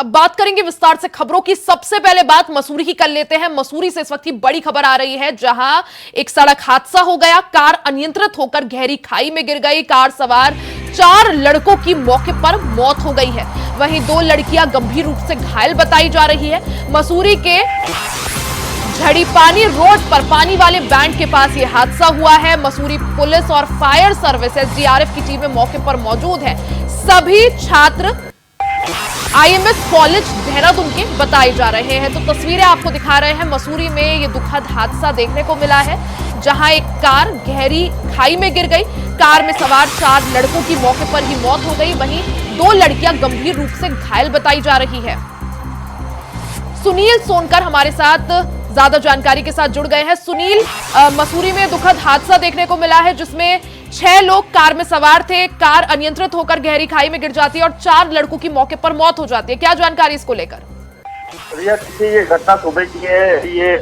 अब बात करेंगे विस्तार से खबरों की। सबसे पहले बात मसूरी की कर लेते हैं। मसूरी से इस वक्त की बड़ी खबर आ रही है, जहां एक सड़क हादसा हो गया। कार अनियंत्रित होकर गहरी खाई में गिर गई। कार सवार 4 लड़कों की मौके पर मौत हो गई है। वहीं 2 लड़कियां गंभीर रूप से घायल बताई जा रही है। मसूरी के झड़ीपानी रोड पर पानी वाले बैंड के पास यह हादसा हुआ है। मसूरी पुलिस और फायर सर्विस एसडीआरएफ की टीमें मौके पर मौजूद है। सभी छात्र आईएमएस कॉलेज देहरादून के बताए जा रहे हैं। तो तस्वीरें आपको दिखा रहे हैं। मसूरी में यह दुखद हादसा देखने को मिला है, जहां एक कार गहरी खाई में गिर गई। कार में सवार 4 लड़कों की मौके पर ही मौत हो गई। वहीं 2 लड़कियां गंभीर रूप से घायल बताई जा रही है। सुनील सोनकर हमारे साथ ज्यादा जानकारी के साथ जुड़ गए हैं। सुनील, मसूरी में दुखद हादसा देखने को मिला है, जिसमें 6 लोग कार में सवार थे। कार अनियंत्रित होकर गहरी खाई में गिर जाती है और 4 लड़कों की मौके पर मौत हो जाती है। क्या जानकारी इसको लेकर? रिया, ये घटना सुबह की है। ये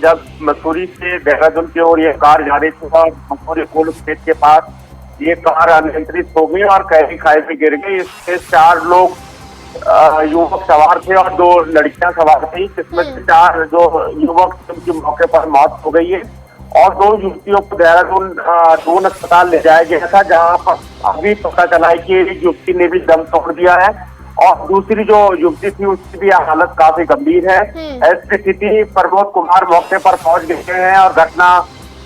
जब मसूरी से देहरादून की ओर ये कार जा रही थी और मसूरी पुल स्टेट के पास ये कार अनियंत्रित हो गई और गहरी खाई में गिर गई। इससे 4 लोग युवक सवार थे और 2 लड़कियां सवार थी, जिसमें से 4 जो युवक उनकी मौके पर मौत हो गई है और 2 युवतियों को देहरादून दून अस्पताल ले जाया गया था, जहां पर अभी पता चला है कि एक युवती ने भी दम तोड़ दिया है और दूसरी जो युवती थी उसकी भी हालत काफी गंभीर है। ऐसी स्थिति प्रमोद कुमार मौके पर पहुंच गए हैं और घटना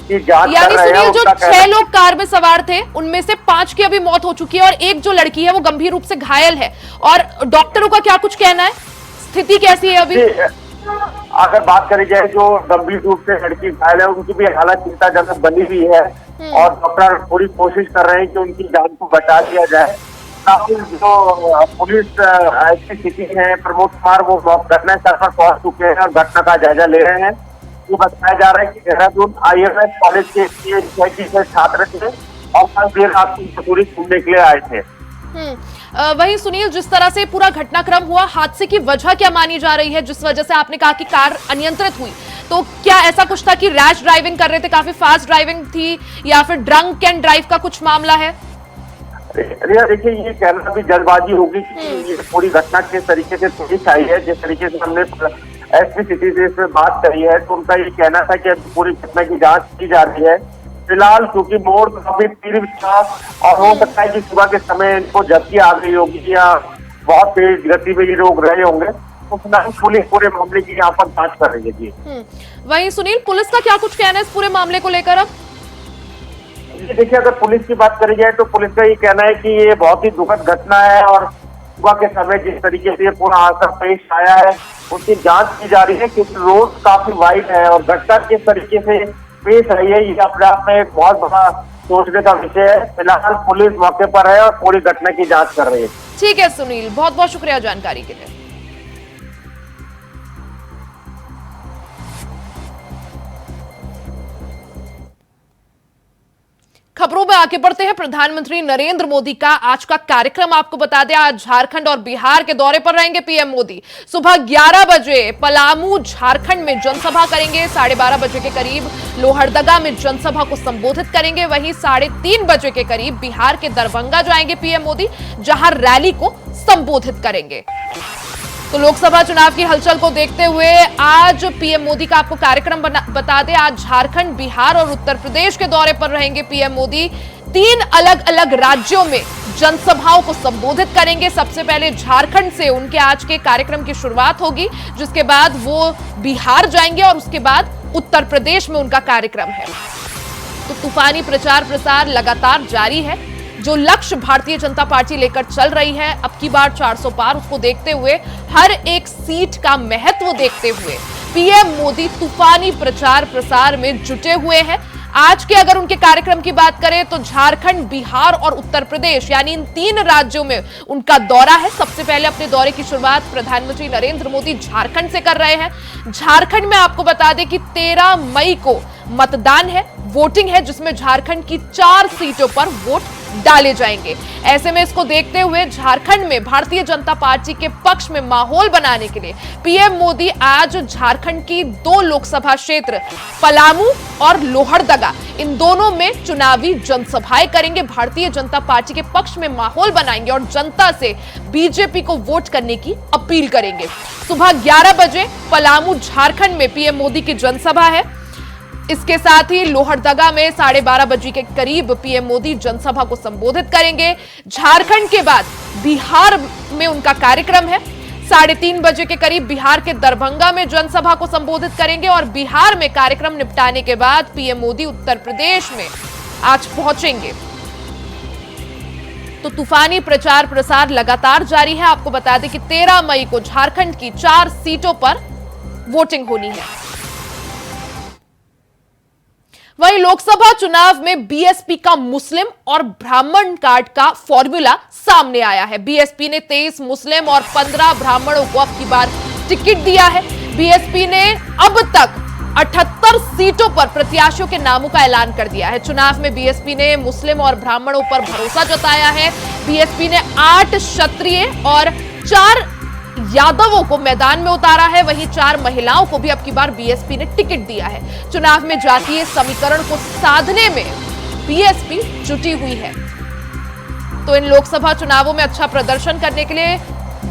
की जांच कर रहे हैं। जो 6 लोग कार में सवार थे, उनमें से 5 की अभी मौत हो चुकी है और एक जो लड़की है वो गंभीर रूप से घायल है। और डॉक्टरों का क्या कुछ कहना है, स्थिति कैसी है अभी? अगर बात करी जाए, जो गंभीर रूप से लड़की घायल है उनकी भी हालत चिंताजनक बनी हुई है और डॉक्टर पूरी कोशिश कर रहे हैं कि उनकी जान को बचा लिया जाए। जो पुलिस ऐसी स्थिति है, प्रमोद कुमार वो घटनास्थल पर पहुंच चुके हैं और घटना का जायजा ले रहे हैं। ये बताया जा रहा है कि देहरादून आईएमएस कॉलेज के 6 छात्र थे और कल देर रात को मसूरी घूमने के लिए आए थे। वहीं सुनील, जिस तरह से पूरा घटनाक्रम हुआ, हादसे की वजह क्या मानी जा रही है, जिस वजह से आपने कहा कि कार अनियंत्रित हुई? तो क्या ऐसा कुछ था कि रैश ड्राइविंग कर रहे थे, काफी फास्ट ड्राइविंग थी, या फिर ड्रंक एंड ड्राइव का कुछ मामला है? रिया, देखिए, ये कहना भी जल्दबाजी होगी कि ये पूरी घटना किस तरीके से पुलिस आई है। जिस तरीके से हमने एसपी सिटी से इसमें बात करी है, तो उनका ये कहना था कि पूरी घटना की जांच की जा रही है। फिलहाल क्योंकि मोड़ काफी तीव्र था और हो सकता है कि सुबह के समय इनको जब्ती आ गई होगी या बहुत तेज गति में ये लोग रहे होंगे, तो फिलहाल पुलिस पूरे मामले की यहाँ पर जांच कर रही है। जी, वहीं सुनील, पुलिस का क्या कुछ कहना है इस पूरे मामले को लेकर? अब देखिए, अगर पुलिस की बात करी जाए तो पुलिस का ये कहना है कि ये बहुत ही दुखद घटना है और सुबह के समय जिस तरीके से पूरा हादसा पेश आया है उसकी जांच की जा रही है, क्योंकि रोड काफी वाइड है और घटना किस तरीके से पेश आई है ये अपने आप में एक बहुत बड़ा सोचने का विषय है। फिलहाल पुलिस मौके पर है और पूरी घटना की जांच कर रही है। ठीक है सुनील, बहुत बहुत शुक्रिया जानकारी के लिए। खबरों में आगे बढ़ते हैं। प्रधानमंत्री नरेंद्र मोदी का आज का कार्यक्रम आपको बता दें। आज झारखंड और बिहार के दौरे पर रहेंगे पीएम मोदी। सुबह 11 बजे पलामू झारखंड में जनसभा करेंगे। 12:30 बजे के करीब लोहरदगा में जनसभा को संबोधित करेंगे। वहीं 3:30 बजे के करीब बिहार के दरभंगा जाएंगे पीएम मोदी, जहां रैली को संबोधित करेंगे। तो लोकसभा चुनाव की हलचल को देखते हुए आज पीएम मोदी का आपको कार्यक्रम बता दें। आज झारखंड, बिहार और उत्तर प्रदेश के दौरे पर रहेंगे पीएम मोदी। 3 अलग अलग राज्यों में जनसभाओं को संबोधित करेंगे। सबसे पहले झारखंड से उनके आज के कार्यक्रम की शुरुआत होगी, जिसके बाद वो बिहार जाएंगे और उसके बाद उत्तर प्रदेश में उनका कार्यक्रम है। तो तूफानी प्रचार प्रसार लगातार जारी है। जो लक्ष्य भारतीय जनता पार्टी लेकर चल रही है, अब की बार 400 पार, उसको देखते हुए, हर एक सीट का महत्व देखते हुए पीएम मोदी तूफानी प्रचार प्रसार में जुटे हुए हैं। आज के अगर उनके कार्यक्रम की बात करें तो झारखंड, बिहार और उत्तर प्रदेश यानी इन 3 राज्यों में उनका दौरा है। सबसे पहले अपने दौरे की शुरुआत प्रधानमंत्री नरेंद्र मोदी झारखंड से कर रहे हैं। झारखंड में आपको बता दें कि 13 मई को मतदान है, वोटिंग है, जिसमें झारखंड की 4 सीटों पर वोट डाले जाएंगे। ऐसे में इसको देखते हुए झारखंड में भारतीय जनता पार्टी के पक्ष में माहौल बनाने के लिए पीएम मोदी आज झारखंड की 2 लोकसभा क्षेत्र पलामू और लोहरदगा, इन दोनों में चुनावी जनसभाएं करेंगे। भारतीय जनता पार्टी के पक्ष में माहौल बनाएंगे और जनता से बीजेपी को वोट करने की अपील करेंगे। सुबह 11 बजे पलामू झारखंड में पीएम मोदी की जनसभा है। इसके साथ ही लोहरदगा में 12:30 बजे के करीब पीएम मोदी जनसभा को संबोधित करेंगे। झारखंड के बाद बिहार में उनका कार्यक्रम है। 3:30 बजे के करीब बिहार के दरभंगा में जनसभा को संबोधित करेंगे और बिहार में कार्यक्रम निपटाने के बाद पीएम मोदी उत्तर प्रदेश में आज पहुंचेंगे। तो तूफानी प्रचार प्रसार लगातार जारी है। आपको बता दें कि 13 मई को झारखंड की 4 सीटों पर वोटिंग होनी है। वहीं लोकसभा चुनाव में बीएसपी का मुस्लिम और ब्राह्मण कार्ड का फॉर्मूला सामने आया है। बीएसपी ने 23 मुस्लिम और 15 ब्राह्मणों को अब की बार टिकट दिया है। बीएसपी ने अब तक 78 सीटों पर प्रत्याशियों के नामों का ऐलान कर दिया है। चुनाव में बीएसपी ने मुस्लिम और ब्राह्मणों पर भरोसा जताया है। बीएसपी ने 8 क्षत्रिय और 4 यादवों को मैदान में उतारा है। वहीं 4 महिलाओं को भी अब की बार बीएसपी ने टिकट दिया है। चुनाव में जातीय समीकरण को साधने में बीएसपी जुटी हुई है। तो इन लोकसभा चुनावों में अच्छा प्रदर्शन करने के लिए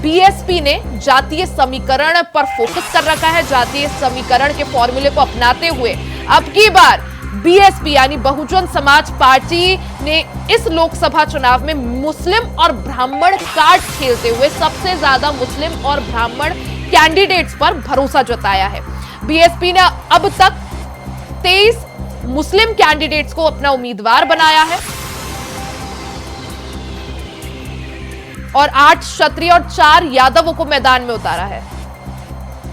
बीएसपी ने जातीय समीकरण पर फोकस कर रखा है। जातीय समीकरण के फॉर्मूले को अपनाते हुए अब की बार बीएसपी यानी बहुजन समाज पार्टी ने इस लोकसभा चुनाव में मुस्लिम और ब्राह्मण कार्ड खेलते हुए सबसे ज्यादा मुस्लिम और ब्राह्मण कैंडिडेट्स पर भरोसा जताया है। बीएसपी ने अब तक 23 मुस्लिम कैंडिडेट्स को अपना उम्मीदवार बनाया है और 8 क्षत्रिय और 4 यादवों को मैदान में उतारा है।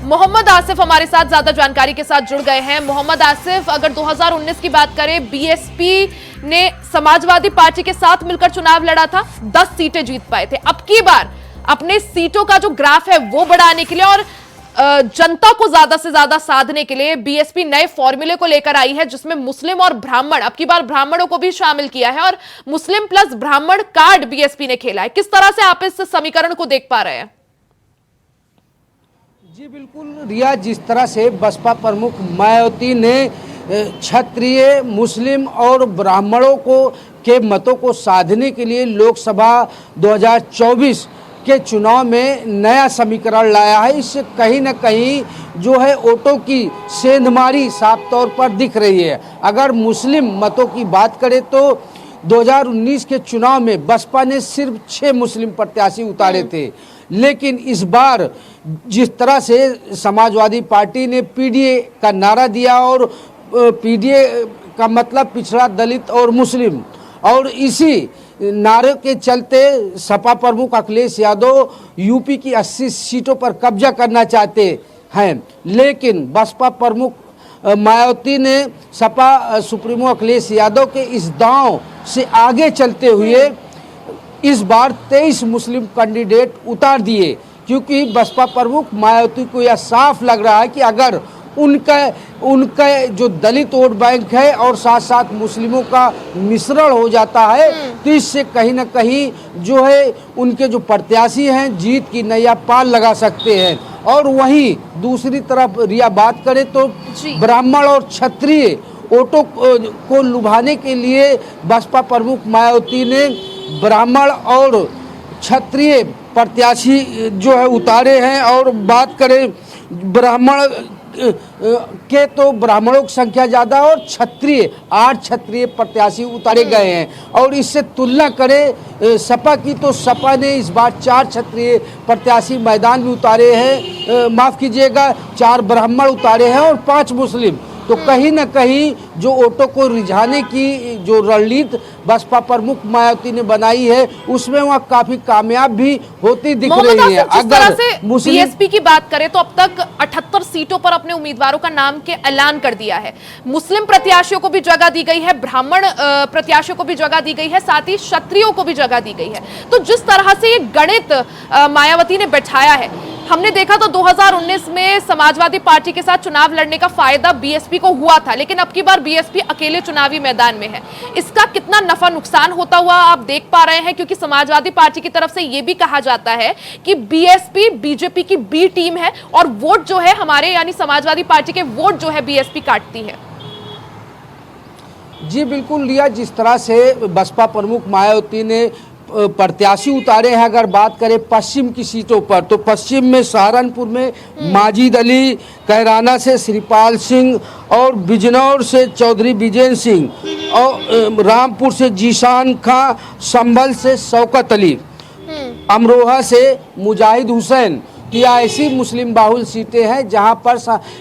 मोहम्मद आसिफ हमारे साथ ज्यादा जानकारी के साथ जुड़ गए हैं। मोहम्मद आसिफ, अगर 2019 की बात करें, बीएसपी ने समाजवादी पार्टी के साथ मिलकर चुनाव लड़ा था, 10 सीटें जीत पाए थे। अब की बार अपने सीटों का जो ग्राफ है वो बढ़ाने के लिए और जनता को ज्यादा से ज्यादा साधने के लिए बीएसपी नए फॉर्मूले को लेकर आई है, जिसमें मुस्लिम और ब्राह्मण, अब की बार ब्राह्मणों को भी शामिल किया है और मुस्लिम प्लस ब्राह्मण कार्ड बीएसपी ने खेला है। किस तरह से आप इस समीकरण को देख पा रहे हैं? जी बिल्कुल रिया, जिस तरह से बसपा प्रमुख मायावती ने क्षत्रिय, मुस्लिम और ब्राह्मणों को के मतों को साधने के लिए लोकसभा 2024 के चुनाव में नया समीकरण लाया है, इससे कहीं न कहीं जो है वोटों की सेंधमारी साफ तौर पर दिख रही है। अगर मुस्लिम मतों की बात करें तो 2019 के चुनाव में बसपा ने सिर्फ 6 मुस्लिम प्रत्याशी उतारे थे, लेकिन इस बार जिस तरह से समाजवादी पार्टी ने पीडीए का नारा दिया और पीडीए का मतलब पिछड़ा दलित और मुस्लिम, और इसी नारे के चलते सपा प्रमुख अखिलेश यादव यूपी की 80 सीटों पर कब्जा करना चाहते हैं, लेकिन बसपा प्रमुख मायावती ने सपा सुप्रीमो अखिलेश यादव के इस दांव से आगे चलते हुए इस बार 23 मुस्लिम कैंडिडेट उतार दिए, क्योंकि बसपा प्रमुख मायावती को यह साफ लग रहा है कि अगर उनका जो दलित वोट बैंक है और साथ साथ मुस्लिमों का मिश्रण हो जाता है तो इससे कहीं ना कहीं जो है उनके जो प्रत्याशी हैं जीत की नैया पार लगा सकते हैं। और वहीं दूसरी तरफ रिया बात करें तो ब्राह्मण और क्षत्रिय वोटों को लुभाने के लिए बसपा प्रमुख मायावती ने ब्राह्मण और क्षत्रिय प्रत्याशी जो है उतारे हैं। और बात करें ब्राह्मण के तो ब्राह्मणों की संख्या ज़्यादा और क्षत्रिय 8 क्षत्रिय प्रत्याशी उतारे गए हैं। और इससे तुलना करें सपा की तो सपा ने इस बार 4 क्षत्रिय प्रत्याशी मैदान में उतारे हैं, माफ़ कीजिएगा 4 ब्राह्मण उतारे हैं और 5 मुस्लिम। तो कहीं ना कहीं जो वोटों को रिझाने की जो रणनीति बसपा प्रमुख मायावती ने बनाई है उसमें वह काफी कामयाब भी होती दिख रही है। अगर बीएसपी की बात करें तो अब तक 78 सीटों पर अपने उम्मीदवारों का नाम के ऐलान कर दिया है। मुस्लिम प्रत्याशियों को भी जगह दी गई है, ब्राह्मण प्रत्याशियों को भी जगह दी गई है, साथ ही क्षत्रियों को भी जगह दी गई है। तो जिस तरह से ये गणित मायावती ने बैठाया है, हमने देखा तो 2019 में समाजवादी पार्टी के साथ चुनाव लड़ने का फायदा बीएसपी को हुआ था, लेकिन अब की बार बीएसपी अकेले चुनावी मैदान में है। इसका कितना नफा नुकसान होता हुआ आप देख पा रहे हैं, क्योंकि समाजवादी पार्टी की तरफ से यह भी कहा जाता है कि बीएसपी बीजेपी की बी टीम है और वोट जो है हमारे यानी समाजवादी पार्टी के वोट जो है बीएसपी काटती है। जी बिल्कुल लिया, जिस तरह से बसपा प्रमुख मायावती ने प्रत्याशी उतारे हैं, अगर बात करें पश्चिम की सीटों पर तो पश्चिम में सहारनपुर में माजिद अली, कैराना से श्रीपाल सिंह और बिजनौर से चौधरी विजय सिंह और रामपुर से जीशान खां, संभल से शौकत अली, अमरोहा से मुजाहिद हुसैन। तो यह ऐसी मुस्लिम बाहुल सीटें हैं जहां पर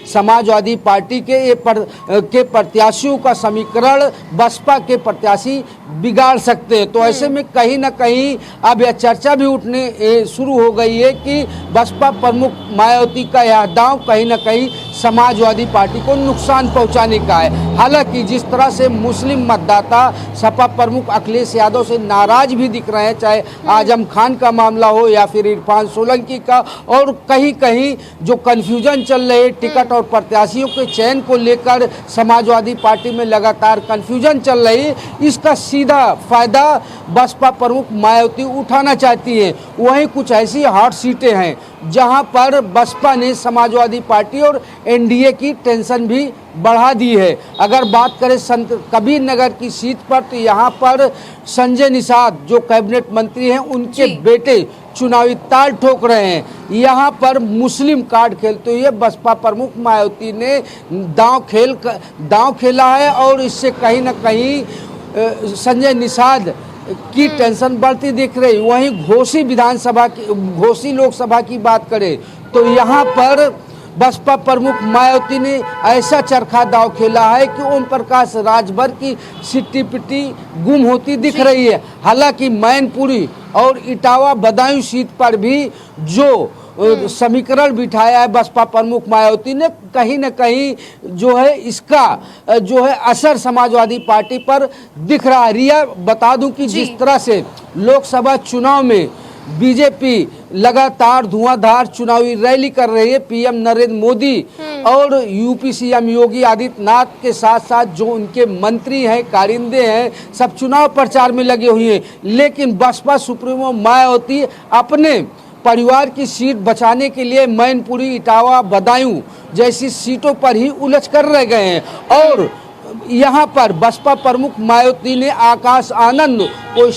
समाजवादी पार्टी के प्रत्याशियों का समीकरण बसपा के प्रत्याशी बिगाड़ सकते हैं। तो ऐसे में कहीं ना कहीं अब यह चर्चा भी उठने शुरू हो गई है कि बसपा प्रमुख मायावती का यह दांव कहीं ना कहीं समाजवादी पार्टी को नुकसान पहुंचाने का है। हालांकि जिस तरह से मुस्लिम मतदाता सपा प्रमुख अखिलेश यादव से नाराज भी दिख रहे हैं, चाहे आजम खान का मामला हो या फिर इरफान सोलंकी का, और कहीं कहीं जो कन्फ्यूजन चल रही है टिकट और प्रत्याशियों के चयन को लेकर समाजवादी पार्टी में लगातार कन्फ्यूजन चल रही है, इसका सीधा फायदा बसपा प्रमुख मायावती उठाना चाहती है। वहीं कुछ ऐसी हॉट सीटें हैं जहां पर बसपा ने समाजवादी पार्टी और एनडीए की टेंशन भी बढ़ा दी है। अगर बात करें संत कबीर नगर की सीट पर तो यहाँ पर संजय निषाद जो कैबिनेट मंत्री हैं, उनके बेटे चुनावी ताल ठोक रहे हैं। यहाँ पर मुस्लिम कार्ड खेलते हुए बसपा प्रमुख मायावती ने दांव खेला है और इससे कहीं ना कहीं संजय निषाद की टेंशन बढ़ती दिख रही। वहीं घोसी लोकसभा की बात करें तो यहाँ पर बसपा प्रमुख मायावती ने ऐसा चरखा दांव खेला है कि ओम प्रकाश राजभर की सिट्टी पिट्टी गुम होती दिख रही है। हालांकि मैनपुरी और इटावा बदायूं सीट पर भी जो समीकरण बिठाया है बसपा प्रमुख मायावती ने, कहीं न कहीं जो है इसका जो है असर समाजवादी पार्टी पर दिख रहा है। रिया, बता दूं कि जिस तरह से लोकसभा चुनाव में बीजेपी लगातार धुआंधार चुनावी रैली कर रही है, पीएम नरेंद्र मोदी और यूपी सीएम योगी आदित्यनाथ के साथ साथ जो उनके मंत्री हैं, कारिंदे हैं, सब चुनाव प्रचार में लगे हुए हैं, लेकिन बसपा सुप्रीमो मायावती अपने परिवार की सीट बचाने के लिए मैनपुरी, इटावा, बदायूं जैसी सीटों पर ही उलझ कर रह गए हैं। और यहाँ पर बसपा प्रमुख मायावती ने आकाश आनंद को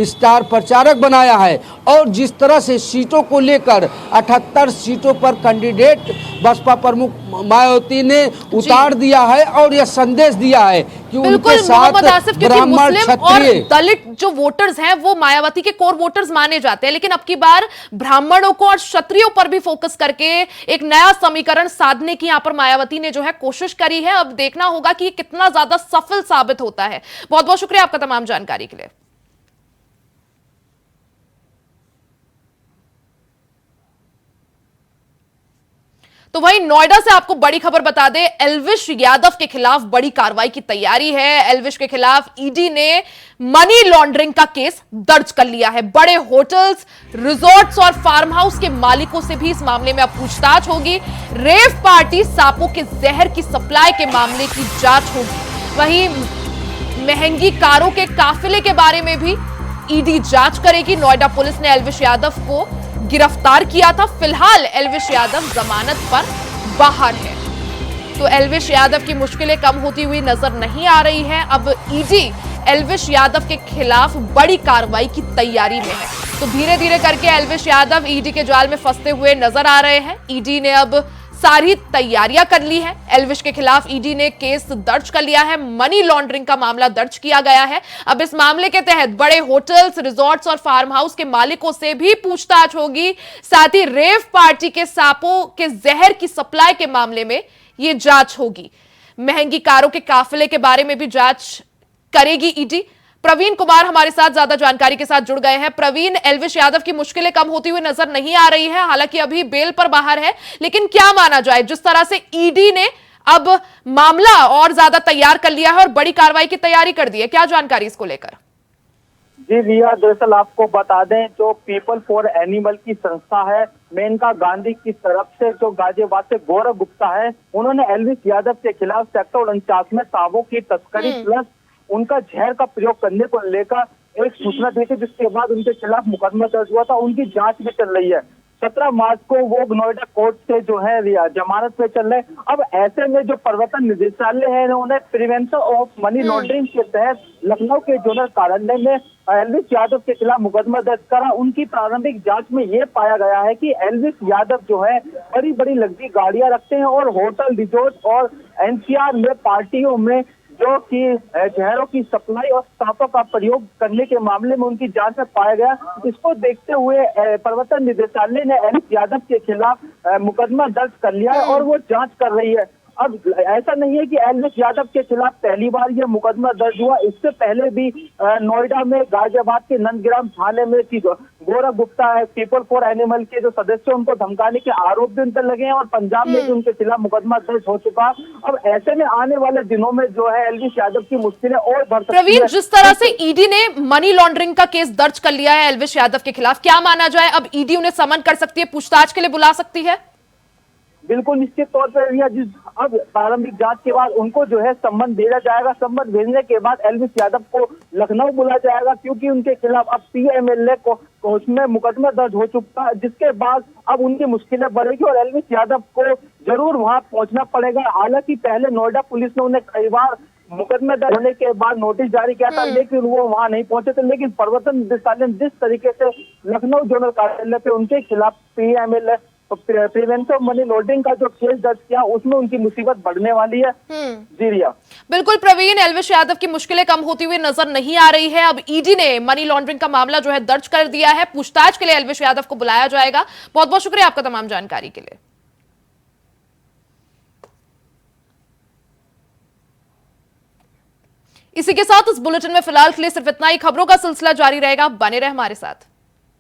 स्टार प्रचारक बनाया है और जिस तरह से सीटों को लेकर 78 सीटों पर कैंडिडेट बसपा प्रमुख मायावती ने उतार दिया है और यह संदेश दिया है कि उनके साथ ब्राह्मण, क्षत्रिय, दलित जो वोटर्स हैं वो मायावती के कोर वोटर्स माने जाते हैं, लेकिन अब की बार ब्राह्मणों को और क्षत्रियों पर भी फोकस करके एक नया समीकरण साधने की यहां पर मायावती ने जो है कोशिश करी है। अब देखना होगा कि कितना ज्यादा सफल साबित होता है। बहुत बहुत शुक्रिया आपका तमाम जानकारी के लिए। तो वहीं नोएडा से आपको बड़ी खबर बता दें, एल्विश यादव के खिलाफ बड़ी कार्रवाई की तैयारी है। एल्विश के खिलाफ ईडी ने मनी लॉन्ड्रिंग का केस दर्ज कर लिया है। बड़े होटल्स, रिजॉर्ट्स और फार्म हाउस के मालिकों से भी इस मामले में अब पूछताछ होगी। रेव पार्टी सांपों के जहर की सप्लाई के मामले की जांच होगी। वहीं महंगी कारों के काफिले के बारे में भी ईडी जांच करेगी। नोएडा पुलिस ने एल्विश यादव को गिरफ्तार किया था। फिलहाल एल्विश यादव जमानत पर बाहर है, तो एल्विश यादव की मुश्किलें कम होती हुई नजर नहीं आ रही है। अब ईडी एल्विश यादव के खिलाफ बड़ी कार्रवाई की तैयारी में है। तो धीरे धीरे करके एल्विश यादव ईडी के जाल में फंसते हुए नजर आ रहे हैं। ईडी ने अब सारी तैयारियां कर ली है। एल्विश के खिलाफ ईडी ने केस दर्ज कर लिया है। मनी लॉन्ड्रिंग का मामला दर्ज किया गया है। अब इस मामले के तहत बड़े होटल्स, रिजॉर्ट्स और फार्म हाउस के मालिकों से भी पूछताछ होगी। साथ ही रेव पार्टी के सांपों के जहर की सप्लाई के मामले में यह जांच होगी। महंगी कारों के काफिले के बारे में भी जांच करेगी ईडी। प्रवीण कुमार हमारे साथ ज्यादा जानकारी के साथ जुड़ गए हैं। प्रवीण, एल्विश यादव की मुश्किलें कम होती हुई नजर नहीं आ रही है, हालांकि अभी बेल पर बाहर है, लेकिन क्या माना जाए जिस तरह से ईडी ने अब मामला और ज्यादा तैयार कर लिया है और बड़ी कार्रवाई की तैयारी कर दी है, क्या जानकारी इसको लेकर? जी रिया, दरअसल आपको बता दें, जो पीपल फॉर एनिमल की संस्था है मेनका गांधी की तरफ से, जो गाजियाबाद से गौरव गुप्ता है, उन्होंने एल्विस यादव के खिलाफ सेक्टर 49 में सांपों की तस्करी प्लस उनका जहर का प्रयोग करने को लेकर एक सूचना दी थी, जिसके बाद उनके खिलाफ मुकदमा दर्ज हुआ था। उनकी जांच भी चल रही है। 17 मार्च को वो नोएडा कोर्ट से जो है रिया जमानत पे चल रहे। अब ऐसे में जो प्रवर्तन निदेशालय है, उन्होंने प्रिवेंशन ऑफ मनी लॉन्ड्रिंग के तहत लखनऊ के जोनल कार्यालय में एल्विस यादव के खिलाफ मुकदमा दर्ज करा। उनकी प्रारंभिक जांच में ये पाया गया है कि एल्विस यादव जो है बड़ी बड़ी लग्जरी गाड़ियां रखते हैं और होटल, रिजॉर्ट और एनसीआर में पार्टियों में जो कि जहरों की सप्लाई और सांपों का प्रयोग करने के मामले में उनकी जांच में पाया गया। इसको देखते हुए प्रवर्तन निदेशालय ने एल्विस यादव के खिलाफ मुकदमा दर्ज कर लिया है और वो जांच कर रही है। अब ऐसा नहीं है कि एल्विस यादव के खिलाफ पहली बार यह मुकदमा दर्ज हुआ। इससे पहले भी नोएडा में गाजियाबाद के नंदग्राम थाने में गौरव गुप्ता है, पीपल फॉर एनिमल के जो सदस्य, उनको धमकाने के आरोप भी उन पर लगे हैं और पंजाब में भी उनके खिलाफ मुकदमा दर्ज हो चुका। अब ऐसे में आने वाले दिनों में जो है एल्विस यादव की मुश्किलें और बढ़ सकती है। प्रवीण, जिस तरह से ईडी ने मनी लॉन्ड्रिंग का केस दर्ज कर लिया है एल्विस यादव के खिलाफ, क्या माना जाए अब ईडी उन्हें समन कर सकती है, पूछताछ के लिए बुला सकती है? बिल्कुल निश्चित तौर पर रिया, अब प्रारंभिक जांच के बाद उनको जो है सम्मन भेजा जाएगा। सम्मन भेजने के बाद एल्विस यादव को लखनऊ बुलाया जाएगा, क्योंकि उनके खिलाफ अब पीएमएलए को उसमें मुकदमा दर्ज हो चुका है, जिसके बाद अब उनकी मुश्किलें बढ़ेगी और एल्विस यादव को जरूर वहां पहुंचना पड़ेगा। हालांकि पहले नोएडा पुलिस ने उन्हें कई बार मुकदमा दर्ज होने के बाद नोटिस जारी किया था, लेकिन वो वहां नहीं पहुंचे थे। लेकिन प्रवर्तन निदेशालय ने जिस तरीके से लखनऊ जोनल कार्यालय पे उनके खिलाफ PMLA prevention of money laundering का जो केस दर्ज किया, उसमें उनकी मुसीबत बढ़ने वाली है। जी रिया, बिल्कुल प्रवीण, एल्विस यादव की मुश्किलें कम होती हुई नजर नहीं आ रही है। अब ईडी ने मनी लॉन्ड्रिंग का मामला जो है दर्ज कर दिया है। पूछताछ के लिए एल्विस यादव को बुलाया जाएगा। बहुत बहुत शुक्रिया आपका तमाम जानकारी के लिए। इसी के साथ इस बुलेटिन में फिलहाल के लिए सिर्फ इतना ही। खबरों का सिलसिला जारी रहेगा, बने रहे हमारे साथ।